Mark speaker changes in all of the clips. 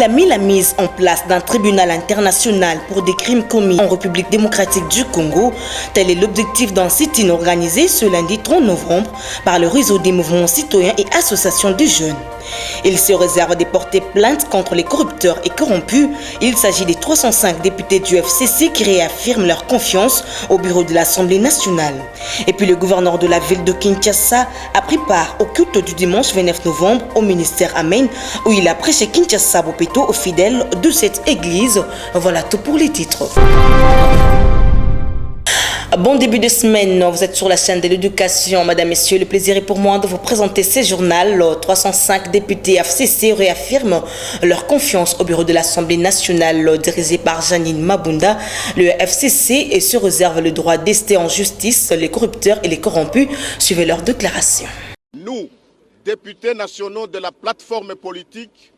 Speaker 1: réclamé la mise en place d'un tribunal international pour des crimes commis en République démocratique du Congo. Tel est l'objectif d'un sit-in organisé ce lundi 30 novembre par le réseau des mouvements citoyens et associations de jeunes. Il se réserve de porter plainte contre les corrupteurs et corrompus. Il s'agit des 305 députés du FCC qui réaffirment leur confiance au bureau de l'Assemblée nationale. Et puis le gouverneur de la ville de Kinshasa a pris part au culte du dimanche 29 novembre au ministère Amen, où il a prêché Kinshasa Bopeto aux fidèles de cette église. Voilà tout pour les titres. Bon début de semaine, vous êtes sur la chaîne de l'éducation. Madame, messieurs, le plaisir est pour moi de vous présenter ce journal. 305 députés FCC réaffirment leur confiance au bureau de l'Assemblée nationale dirigé par Janine Mabunda. Le FCC se réserve le droit d'ester en justice les corrupteurs et les corrompus. Suivez leur déclaration.
Speaker 2: Nous, députés nationaux de la plateforme politique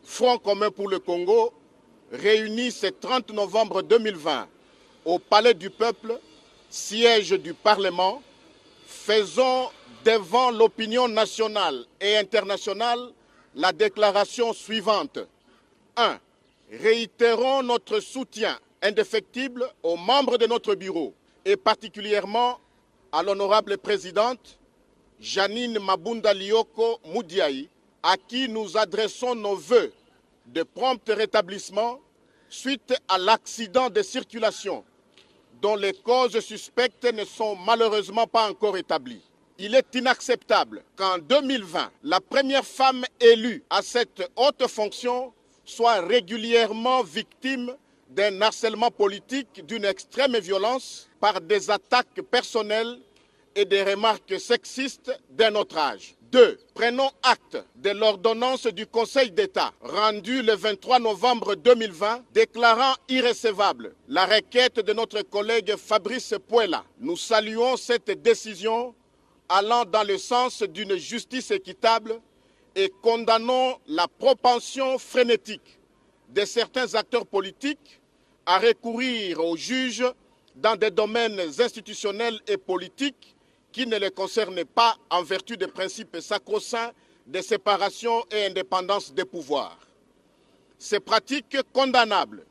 Speaker 2: Front commun pour le Congo, réunis ce 30 novembre 2020 au Palais du Peuple, siège du Parlement, faisons devant l'opinion nationale et internationale la déclaration suivante. 1. Réitérons notre soutien indéfectible aux membres de notre bureau et particulièrement à l'honorable présidente Janine Mabunda Lioko Moudiaï, à qui nous adressons nos vœux de prompt rétablissement suite à l'accident de circulation dont les causes suspectes ne sont malheureusement pas encore établies. Il est inacceptable qu'en 2020, la première femme élue à cette haute fonction soit régulièrement victime d'un harcèlement politique d'une extrême violence par des attaques personnelles et des remarques sexistes d'un autre âge. 2. Prenons acte de l'ordonnance du Conseil d'État rendue le 23 novembre 2020 déclarant irrecevable la requête de notre collègue Fabrice Puela. Nous saluons cette décision allant dans le sens d'une justice équitable et condamnons la propension frénétique de certains acteurs politiques à recourir aux juges dans des domaines institutionnels et politiques qui ne les concernent pas en vertu des principes sacro-saints de séparation et indépendance des pouvoirs. Ces pratiques condamnables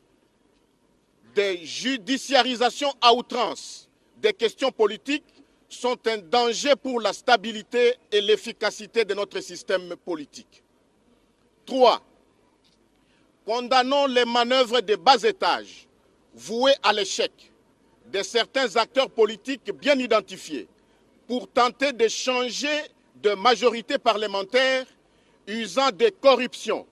Speaker 2: de judiciarisation à outrance des questions politiques sont un danger pour la stabilité et l'efficacité de notre système politique. 3. Condamnons les manœuvres de bas étage vouées à l'échec de certains acteurs politiques bien identifiés pour tenter de changer de majorité parlementaire usant de corruption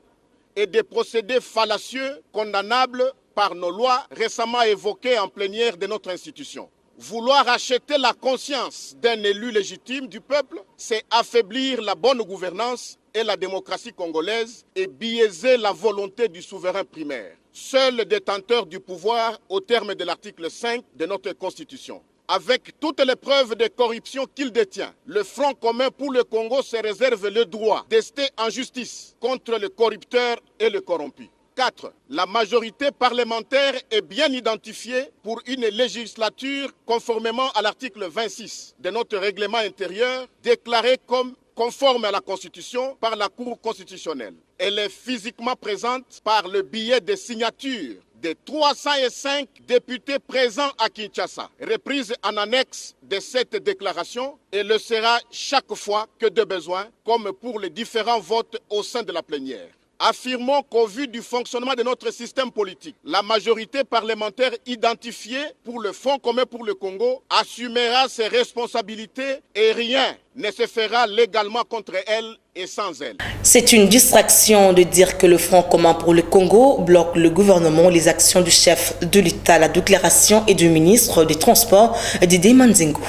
Speaker 2: et des procédés fallacieux condamnables par nos lois récemment évoquées en plénière de notre institution. Vouloir acheter la conscience d'un élu légitime du peuple, c'est affaiblir la bonne gouvernance et la démocratie congolaise et biaiser la volonté du souverain primaire, seul détenteur du pouvoir au terme de l'article 5 de notre Constitution. Avec toutes les preuves de corruption qu'il détient, le Front commun pour le Congo se réserve le droit d'ester en justice contre le corrupteur et le corrompu. 4. La majorité parlementaire est bien identifiée pour une législature conformément à l'article 26 de notre règlement intérieur, déclaré comme conforme à la Constitution par la Cour constitutionnelle. Elle est physiquement présente par le biais des signatures des 305 députés présents à Kinshasa, reprise en annexe de cette déclaration, et le sera chaque fois que de besoin, comme pour les différents votes au sein de la plénière. Affirmons qu'au vu du fonctionnement de notre système politique, la majorité parlementaire identifiée pour le Front commun pour le Congo assumera ses responsabilités et rien ne se fera légalement contre elle et sans elle.
Speaker 1: C'est une distraction de dire que le Front commun pour le Congo bloque le gouvernement, les actions du chef de l'État, la déclaration et du ministre des Transports, Didier Manzengo.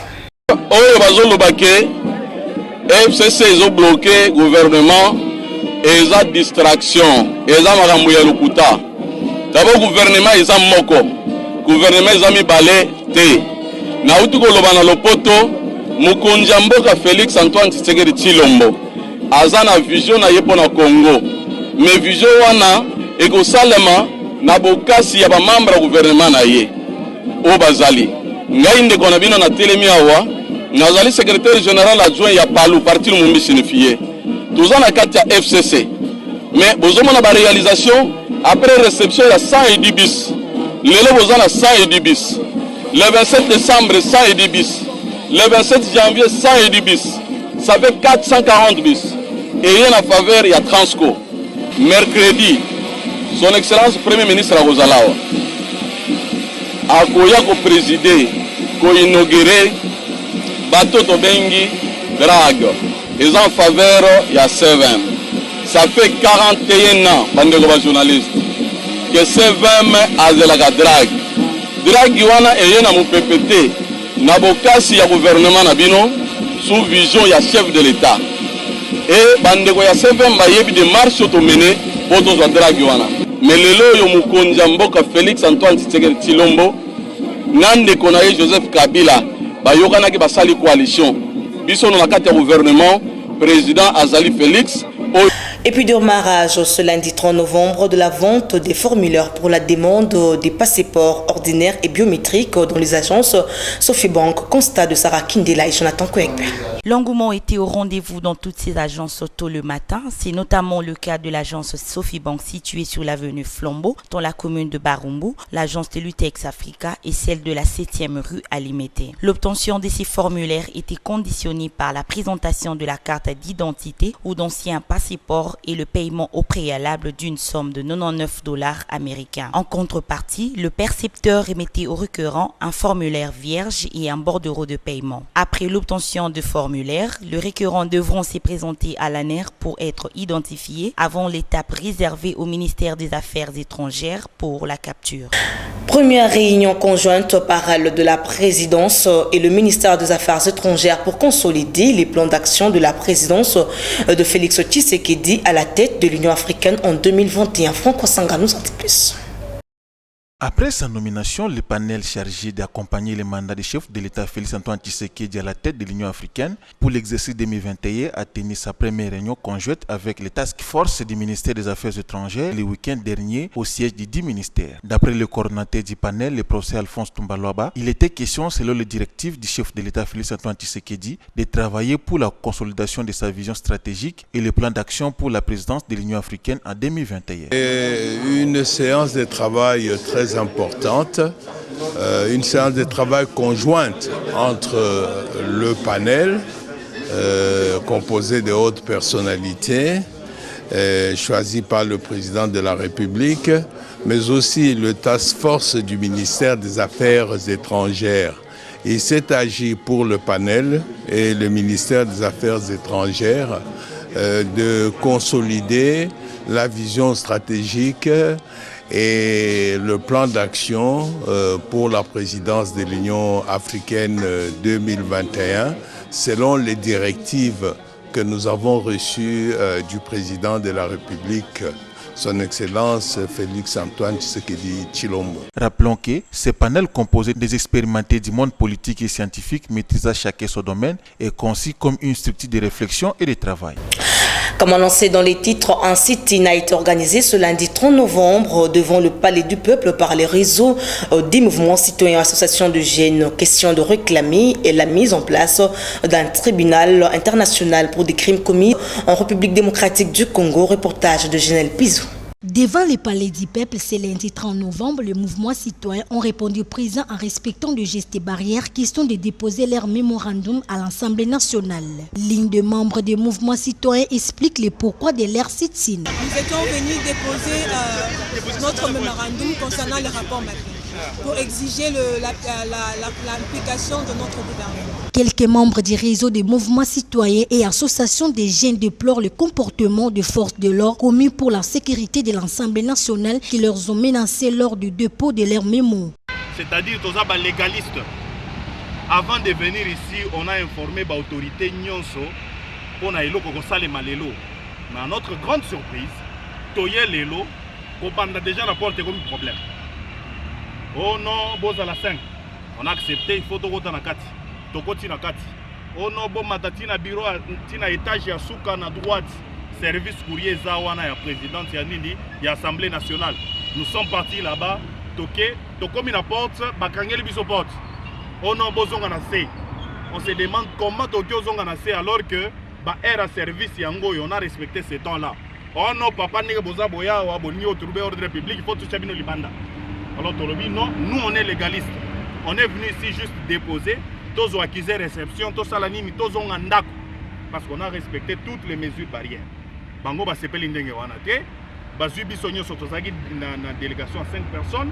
Speaker 3: FCC ont bloqué le gouvernement. Eza distraction, eza makambo ya lokuta. Tabo gouvernement eza moko, gouvernement eza mibale te. Na utu koloba na lopoto, mokonzi mboka Félix Antoine Tshisekedi Tshilombo. Aza na vision na yepo na Congo. Mais vision wana ekosalema na bokasi ya ba membre ya gouvernement na ye. O bazali. Ngai ndeko na bino na telemi awa, nazali secrétaire général adjoint ya Palu parti Lumumbi signifié. Tous en a 4 FCC. Mais vous avez une réalisation, Après réception, il y a 110 bis. L'élo vous en a 110 bis. Le 27 décembre, 110 bis. Le 27 janvier, 110 bis. Ça fait 440 bis. Et il y a en faveur, il y a Transco. Mercredi, son Excellence Premier ministre Rosalawa a présidé, a inauguré bateau Tobengi Drag. Ils en faveur, il y a 7. Ça fait 41 ans, bande de journalistes, que 7 a de la drag. Drag wana et na mu PPT, na bokasi ya gouvernement na bino sous vision ya chef de l'État. Et bande de ya 7 ba yebi de marche automene poto za drag wana. Mais lelo yo mukonja mboka Félix Antoine Tshisekedi Tshilombo nande konaye Joseph Kabila ba yokana ki basali coalition. Biso na kati ya gouvernement président Azali Félix.
Speaker 1: Et puis démarrage ce lundi 30 novembre de la vente des formulaires pour la demande des passeports ordinaires et biométriques dans les agences Sofibank, constat de Sarah Kindela et Jonathan Kouekbe.
Speaker 4: L'engouement était au rendez-vous dans toutes ces agences tôt le matin. C'est notamment le cas de l'agence Sofibank située sur l'avenue Flambeau dans la commune de Barumbu, l'agence de Lutex Africa et celle de la 7e rue à Limete. L'obtention de ces formulaires était conditionnée par la présentation de la carte d'identité ou d'anciens passeports et le paiement au préalable d'une somme de $99 américains. En contrepartie, le percepteur remettait au requérant un formulaire vierge et un bordereau de paiement. Après l'obtention de formulaire, le requérant devront se présenter à l'ANER pour être identifié avant l'étape réservée au ministère des Affaires étrangères pour la capture.
Speaker 1: Première réunion conjointe par de la présidence et le ministère des Affaires étrangères pour consolider les plans d'action de la présidence de Félix Tshisekedi à la tête de l'Union africaine en 2021. Franck Osanga nous en dit plus.
Speaker 5: Après sa nomination, le panel chargé d'accompagner le mandat du chef de l'État Félix Antoine Tshisekedi à la tête de l'Union africaine pour l'exercice 2021 a tenu sa première réunion conjointe avec les task force du ministère des Affaires étrangères le week-end dernier au siège du 10 ministères. D'après le coordonnateur du panel, le professeur Alphonse Tumbaloaba, il était question, selon les directives du chef de l'État Félix Antoine Tshisekedi, de travailler pour la consolidation de sa vision stratégique et le plan d'action pour la présidence de l'Union africaine en 2021.
Speaker 6: Une séance de travail très importante, une séance de travail conjointe entre le panel composé de hautes personnalités choisies par le président de la République, mais aussi le task force du ministère des Affaires étrangères. Il s'est agi pour le panel et le ministère des Affaires étrangères de consolider la vision stratégique et le plan d'action pour la présidence de l'Union africaine 2021 selon les directives que nous avons reçues du président de la République, son Excellence Félix Antoine Tshisekedi Tshilombo.
Speaker 5: Rappelons que ce panel composé des expérimentés du monde politique et scientifique maîtrisant chacun son domaine est conçu comme une structure de réflexion et de travail.
Speaker 1: Comme annoncé dans les titres, un sit-in a été organisé ce lundi 30 novembre devant le Palais du Peuple par les réseaux des mouvements citoyens et associations de jeunes. Question de réclamer et la mise en place d'un tribunal international pour des crimes commis en République démocratique du Congo. Reportage de Genel Pizou.
Speaker 7: Devant les palais du peuple, ce lundi 30 novembre, les mouvements citoyens ont répondu présent en respectant les gestes et barrières qui sont de déposer leur mémorandum à l'Assemblée nationale. L'une des membres des mouvements citoyens explique le pourquoi de leur sit-in.
Speaker 8: Nous étions venus déposer notre mémorandum concernant le rapport Mapping pour exiger l'application de notre gouvernement.
Speaker 7: Quelques membres du réseau des mouvements citoyens et associations des jeunes déplorent le comportement des forces de l'ordre commis pour la sécurité de l'Assemblée nationale qui leur ont menacé lors du dépôt de leurs mémos.
Speaker 9: C'est-à-dire tous les légalistes. Avant de venir ici, on a informé l'autorité Nyonso pour na elo ko sale malelo. Mais à notre grande surprise, toye lelo ko banda déjà rapporté comme problème. Oh non, bon à la 5. On a accepté, il faut tout na kati. Tokoti na kati. Oh non, bon matati na bureau tina étage ya souka na droite. Service courrier zawana ya présidente ya nini ya Assemblée nationale. Nous sommes partis là-bas, toqué, tokomi na porte, bakangeli biso porte. Oh non, bozonga na se. On se demande comment toki ozonga na se alors que ba air à service yango on a respecté ces temps-là. Oh non, papa n'est pas boya ou abonné au trouver ordre public, il faut toucher bino libanda. Alors Tolobi, non, nous on est légaliste. On est venu ici juste déposer, tous ont accusé réception, tous salanini, tous ont andako. Parce qu'on a respecté toutes les mesures barrières. Bango ba sepeli ndenge wana te, bazui bisonyo sotozaki na délégation à 5 personnes.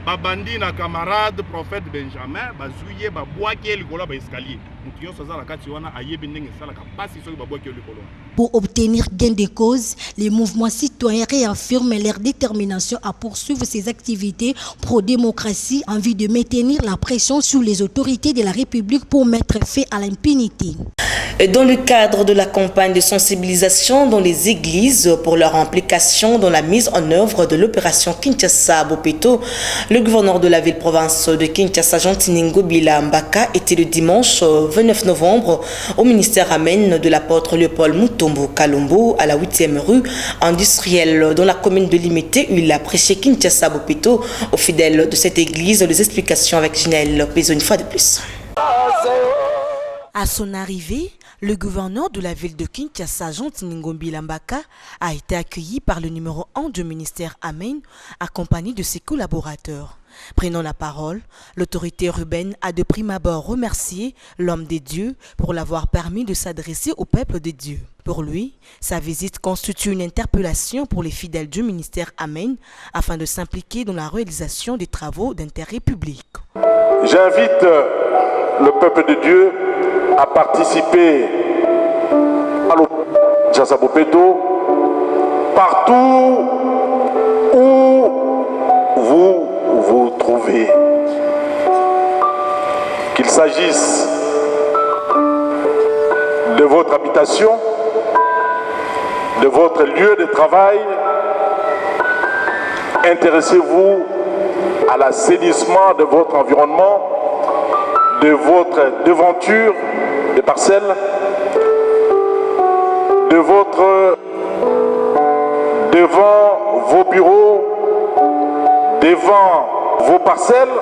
Speaker 9: Babandi na camarade prophète Benjamin bazuye babwaki likolo ba escalier.
Speaker 7: Pour obtenir gain de cause, les mouvements citoyens réaffirment leur détermination à poursuivre ces activités pro-démocratie en vue de maintenir la pression sur les autorités de la République pour mettre fin à l'impunité.
Speaker 1: Dans le cadre de la campagne de sensibilisation dans les églises pour leur implication dans la mise en œuvre de l'opération Kinshasa Bopeto, le gouverneur de la ville-province de Kinshasa, Jean Tiningobila Mbaka, était le dimanche 29 novembre au ministère Amen de l'apôtre Léopold Mutombo Kalombo à la 8e rue industrielle dans la commune de Limité où il a prêché Kinshasa Bopeto aux fidèles de cette église. Les explications avec Ginelle Pézo une fois de plus.
Speaker 4: À son arrivée, le gouverneur de la ville de Kinshasa, Jean Tiningobila Mbaka, a été accueilli par le numéro 1 du ministère Amen, accompagné de ses collaborateurs. Prenant la parole, l'autorité urbaine a de prime abord remercié l'homme des dieux pour l'avoir permis de s'adresser au peuple des dieux. Pour lui, sa visite constitue une interpellation pour les fidèles du ministère Amen afin de s'impliquer dans la réalisation des travaux d'intérêt public.
Speaker 10: J'invite le peuple de Dieu à participer à l'Kinshasa Bopeto partout où vous vous trouvez. Qu'il s'agisse de votre habitation, de votre lieu de travail, intéressez-vous à l'assainissement de votre environnement, de votre devanture de parcelles, de votre devant vos bureaux, devant vos parcelles,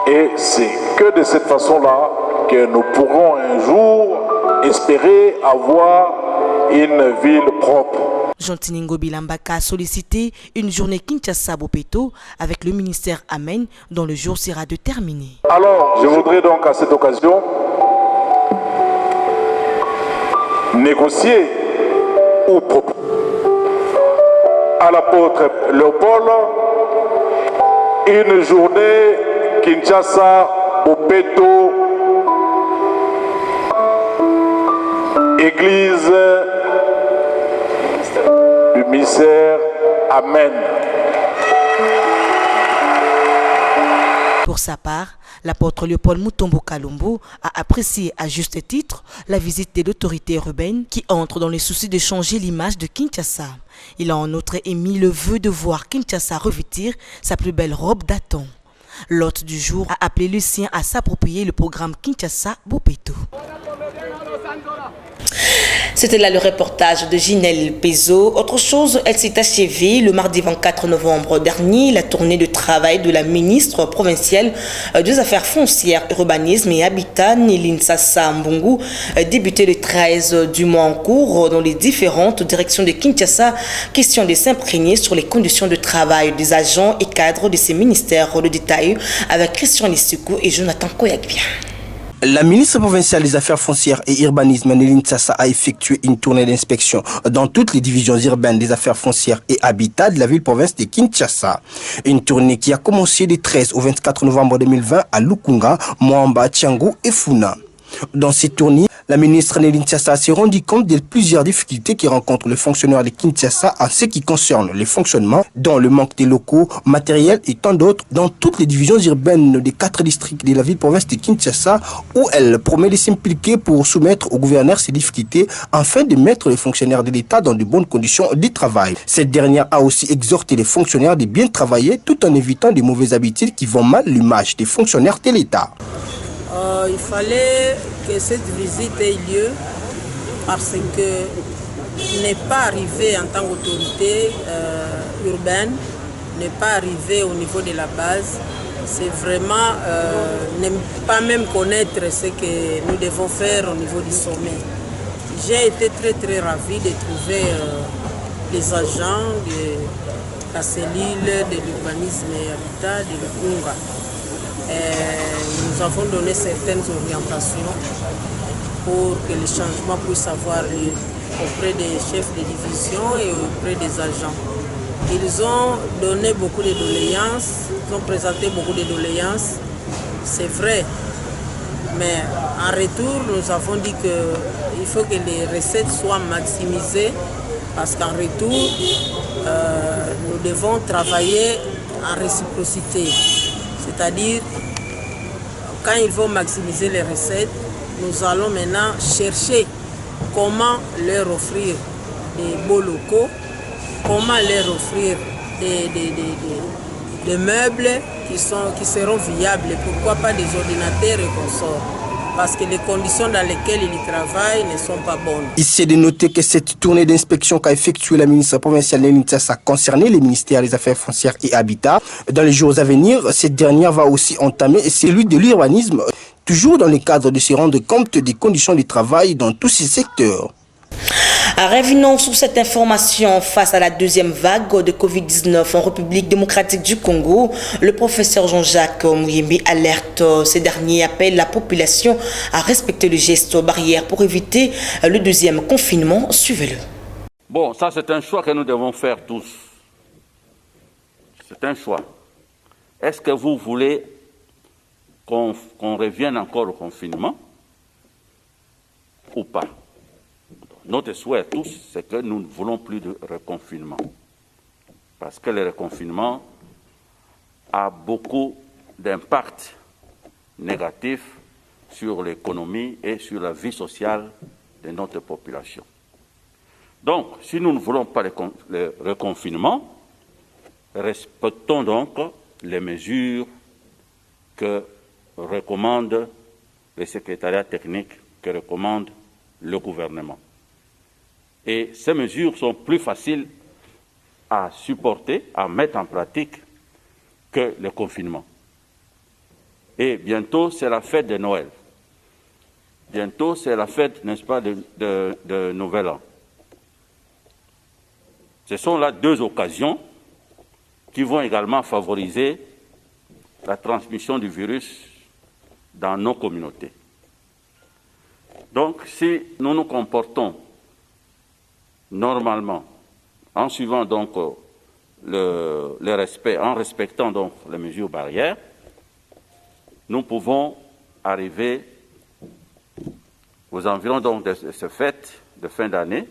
Speaker 10: et c'est que de cette façon-là que nous pourrons un jour espérer avoir une ville propre.
Speaker 4: Jean Tiningobila Mbaka a sollicité une journée Kinshasa Bopeto avec le ministère Amen dont le jour sera déterminé.
Speaker 10: Alors, je voudrais donc à cette occasion négocier ou proposer à l'apôtre Léopold une journée Kinshasa Bopeto, église du ministère Amen.
Speaker 4: Pour sa part, l'apôtre Léopold Mutombo Kalombo a apprécié à juste titre la visite de l'autorité urbaine qui entre dans les soucis de changer l'image de Kinshasa. Il a en outre émis le vœu de voir Kinshasa revêtir sa plus belle robe d'Aton. L'hôte du jour a appelé le sien à s'approprier le programme Kinshasa Bopeto.
Speaker 1: C'était là le reportage de Ginelle Pézo. Autre chose, elle s'est achevée le mardi 24 novembre dernier. La tournée de travail de la ministre provinciale des Affaires foncières, urbanisme et habitat, Néline Sassa Mbungu, débutait le 13 du mois en cours dans les différentes directions de Kinshasa. Question de s'imprégner sur les conditions de travail des agents et cadres de ces ministères. Le détail avec Christian Lissoukou et Jonathan Koyakbia.
Speaker 11: La ministre provinciale des Affaires foncières et urbanisme, Néline Sassa, a effectué une tournée d'inspection dans toutes les divisions urbaines des affaires foncières et habitat de la ville-province de Kinshasa. Une tournée qui a commencé du 13 au 24 novembre 2020 à Lukunga, Mwamba, Tiango et Funa. Dans cette tournée, la ministre Néline Sassa s'est rendu compte de plusieurs difficultés qui rencontrent les fonctionnaires de Kinshasa en ce qui concerne le fonctionnement, dont le manque de locaux, matériels et tant d'autres dans toutes les divisions urbaines des 4 districts de la ville-province de Kinshasa, où elle promet de s'impliquer pour soumettre au gouverneur ces difficultés afin de mettre les fonctionnaires de l'État dans de bonnes conditions de travail. Cette dernière a aussi exhorté les fonctionnaires de bien travailler tout en évitant de mauvaises habitudes qui vont mal l'image des fonctionnaires de l'État.
Speaker 12: Il fallait que cette visite ait lieu parce que n'est pas arrivé en tant qu'autorité urbaine, n'est pas arrivé au niveau de la base, c'est vraiment ne pas même connaître ce que nous devons faire au niveau du sommet. J'ai été très ravie de trouver les agents de la cellule de l'urbanisme et habitat de l'Ukunga. Nous avons donné certaines orientations pour que les changements puissent avoir lieu auprès des chefs de division et auprès des agents. Ils ont donné beaucoup de doléances, ils ont présenté beaucoup de doléances, c'est vrai. Mais en retour, nous avons dit qu'il faut que les recettes soient maximisées parce qu'en retour, nous devons travailler en réciprocité. C'est-à-dire, quand ils vont maximiser les recettes, nous allons maintenant chercher comment leur offrir des beaux locaux, comment leur offrir des meubles qui seront viables, pourquoi pas des ordinateurs et consorts. Parce que les conditions dans lesquelles ils travaillent ne sont pas bonnes.
Speaker 11: Ici est de noter que cette tournée d'inspection qu'a effectuée la ministre provinciale Néline Tsassa a concerné les ministères des Affaires foncières et Habitat. Dans les jours à venir, cette dernière va aussi entamer celui de l'urbanisme, toujours dans le cadre de se rendre compte des conditions de travail dans tous ces secteurs.
Speaker 1: Revenons sur cette information. Face à la deuxième vague de Covid-19 en République démocratique du Congo, le professeur Jean-Jacques Mouyembe alerte. Ces derniers appellent la population à respecter le geste barrière pour éviter le deuxième confinement. Suivez-le.
Speaker 13: Bon, ça c'est un choix que nous devons faire tous. C'est un choix. Est-ce que vous voulez qu'on revienne encore au confinement ou pas? Notre souhait tous, c'est que nous ne voulons plus de reconfinement. Parce que le reconfinement a beaucoup d'impact négatif sur l'économie et sur la vie sociale de notre population. Donc, si nous ne voulons pas le reconfinement, respectons donc les mesures que recommande le secrétariat technique, que recommande le gouvernement. Et ces mesures sont plus faciles à supporter, à mettre en pratique que le confinement. Et bientôt, c'est la fête de Noël. Bientôt, c'est la fête, n'est-ce pas, de Nouvel An. Ce sont là deux occasions qui vont également favoriser la transmission du virus dans nos communautés. Donc, si nous nous comportons normalement, en suivant donc le respect, en respectant donc les mesures barrières, nous pouvons arriver aux environs donc de cette fête de fin d'année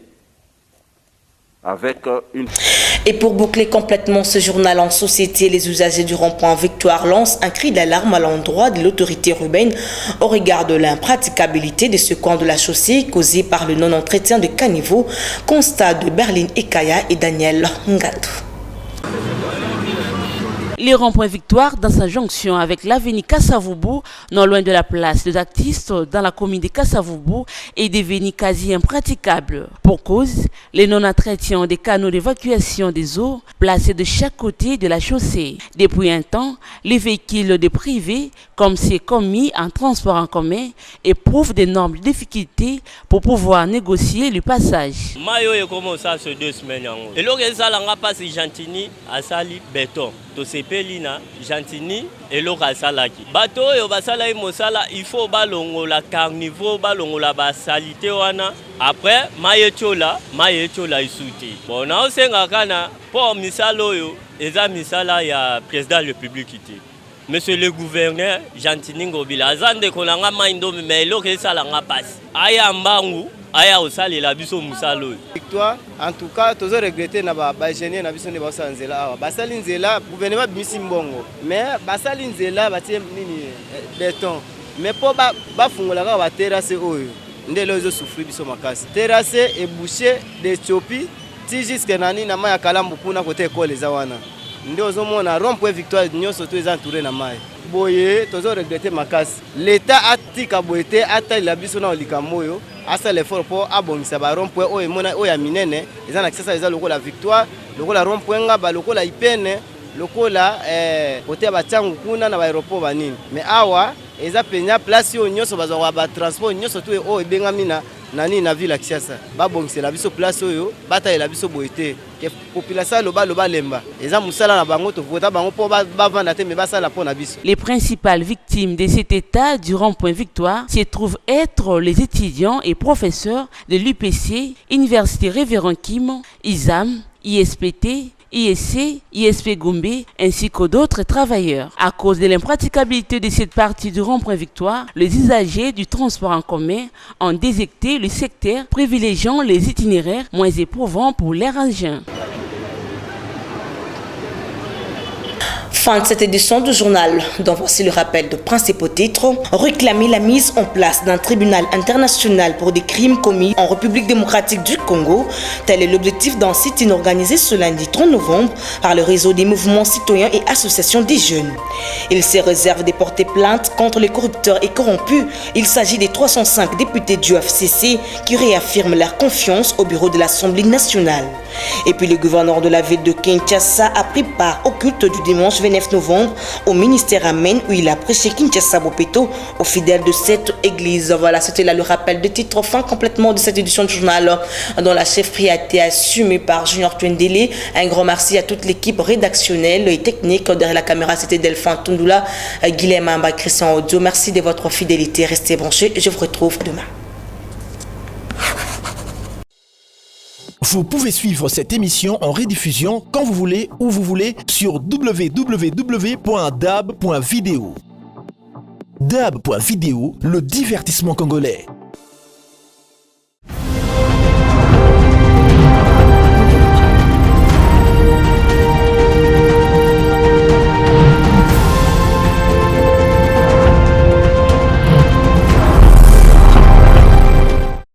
Speaker 13: avec une...
Speaker 1: Et pour boucler complètement ce journal en société, les usagers du rond-point Victoire lancent un cri d'alarme à l'endroit de l'autorité urbaine au regard de l'impraticabilité de ce coin de la chaussée causé par le non-entretien de caniveaux. Constat de Berlin Ekaya et Daniel Ngatou.
Speaker 14: Les ronds-points Victoire, dans sa jonction avec l'avenue Kasavubu, non loin de la place des artistes dans la commune de Kasavubu, est devenu quasi impraticable. Pour cause, les non-entretiens des canaux d'évacuation des eaux placés de chaque côté de la chaussée. Depuis un temps, les véhicules de privés, comme c'est commis en transport en commun, éprouvent d'énormes difficultés pour pouvoir négocier le passage.
Speaker 15: Mayo est comme ça ces 2 semaines. Et là, ça n'a pas si Gentini à sali béton. Pelina, Gentini et Loka Salaki. Bato et Basala et Mosala, il faut balongo la carnivore, balongo la basalité wana. Après, Mayechola isuti. Bon, na osenga kana pour misalo yo, eza misala ya président de la République. Monsieur le gouverneur, Gentini Ngobila, azande kolanga maindo mais loke salanga passe. Aya mbangu. Aya osali la biso musalo.
Speaker 16: Victoire, en tout cas, tous regretter na ba ingénieur na biso ne ba sanzela awa. Basali nzela gouvernement bimisi mbongo. Mais basali nzela batie nini béton. Mais po ba fungola ka ba terrasse oyo. Ndelo zo souffrir biso makasi. Terrasse et boucher d'Éthiopie, ti jusque nani na maya kalambu kuna côté école za wana. Ndio zo mona rond-point Victoire nyonso to eza entouré na maya. Boye tozo regretter makasi. L'état atika boete ata la biso na likamoyo. Asa l'effort pour abongisa ba rond-point oyo mona oyo minene eza na kisasa eza lokola Victoire lokola rond-point ngaba lokola Ipene lokola côté ba tsangu kuna na ba aéroport banini mais awa eza penya place yo nyonso bazwa ba transport nyonso to oyo bengamina nani na ville Kinshasa babongisela biso place oyo batalela biso boyete ke population loba lemba eza musala na bango to vota bango po bavanda te me basala pona biso.
Speaker 14: Les principales victimes de cet état du rond-point Victoire se trouvent être les étudiants et professeurs de l'UPC, Université Révérend Kim, ISAM, ISPT, ISC, ISP Gombe, ainsi que d'autres travailleurs. À cause de l'impraticabilité de cette partie du rond-point Victoire, les usagers du transport en commun ont déserté le secteur, privilégiant les itinéraires moins éprouvants pour leur engin.
Speaker 1: Fin de cette édition du journal, dont voici le rappel de principaux titres. Réclamer la mise en place d'un tribunal international pour des crimes commis en République démocratique du Congo. Tel est l'objectif d'un sit-in organisé ce lundi 30 novembre par le réseau des mouvements citoyens et associations des jeunes. Il se réserve de porter plainte contre les corrupteurs et corrompus. Il s'agit des 305 députés du FCC qui réaffirment leur confiance au bureau de l'Assemblée nationale. Et puis le gouverneur de la ville de Kinshasa a pris part au culte du dimanche 29 novembre au ministère Amen où il a prêché Kinshasa Bopeto aux fidèles de cette église. Voilà, c'était là le rappel de titre fin complètement de cette édition du journal dont la chefferie a été assumée par Junior Twendele. Un grand merci à toute l'équipe rédactionnelle et technique. Derrière la caméra, c'était Delphin Tundula, Guilhem Amba, Christian Audio. Merci de votre fidélité. Restez branchés. Je vous retrouve demain.
Speaker 17: Vous pouvez suivre cette émission en rediffusion quand vous voulez, où vous voulez, sur www.dab.video. Dab.video, le divertissement congolais.